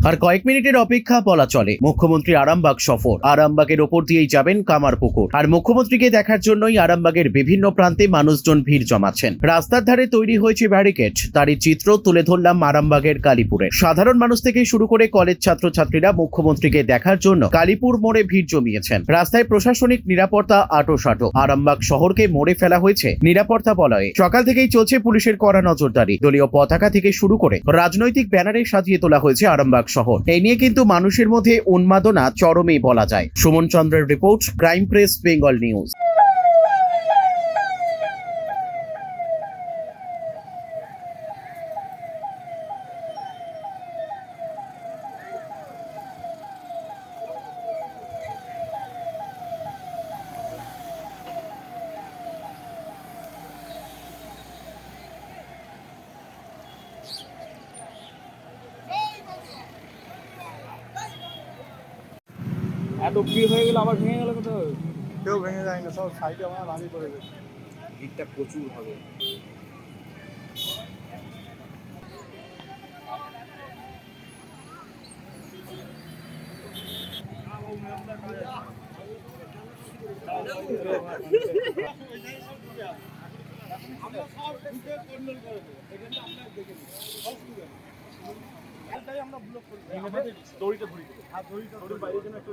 আর কয়েক মিনিটের অপেক্ষা বলা চলে। মুখ্যমন্ত্রী আরামবাগ সফর, আরামবাগের ওপর দিয়েই যাবেন কামারপুকুর। আর মুখ্যমন্ত্রীকে দেখার জন্যই আরামবাগের বিভিন্ন প্রান্তে মানুষজন ভিড় জমাচ্ছেন। রাস্তার ধারে তৈরি হয়েছে ব্যারিকেড, তারই চিত্র তুলে ধরলাম আরামবাগের কালীপুরে। সাধারণ মানুষ থেকে শুরু করে কলেজ ছাত্রছাত্রীরা মুখ্যমন্ত্রীকে দেখার জন্য কালীপুর মোড়ে ভিড় জমিয়েছেন। রাস্তায় প্রশাসনিক নিরাপত্তা আঁটোসাঁটো। আরামবাগ শহরকে মোড়ে ফেলা হয়েছে নিরাপত্তা বলয়ে। সকাল থেকেই চলছে পুলিশের কড়া নজরদারি। দলীয় পতাকা থেকে শুরু করে রাজনৈতিক ব্যানারে সাজিয়ে তোলা হয়েছে আরামবাগ শহর। এই নিয়ে কিন্তু মানুষের মধ্যে উন্মাদনা চরমেই বলা যায়। সুমন চন্দ্রের report, crime press, Bengal news. এত ভিড় হয়ে গেল, আবার ভেঙে গেল কোথাও। কেউ ভেঙে যায় না, সব সাইডে আমরা ভাঙি করে গেছে। ভিড়টা প্রচুর হবে। দড়িটা ধরি, হাত দড়িটা বাইরে যেন একটু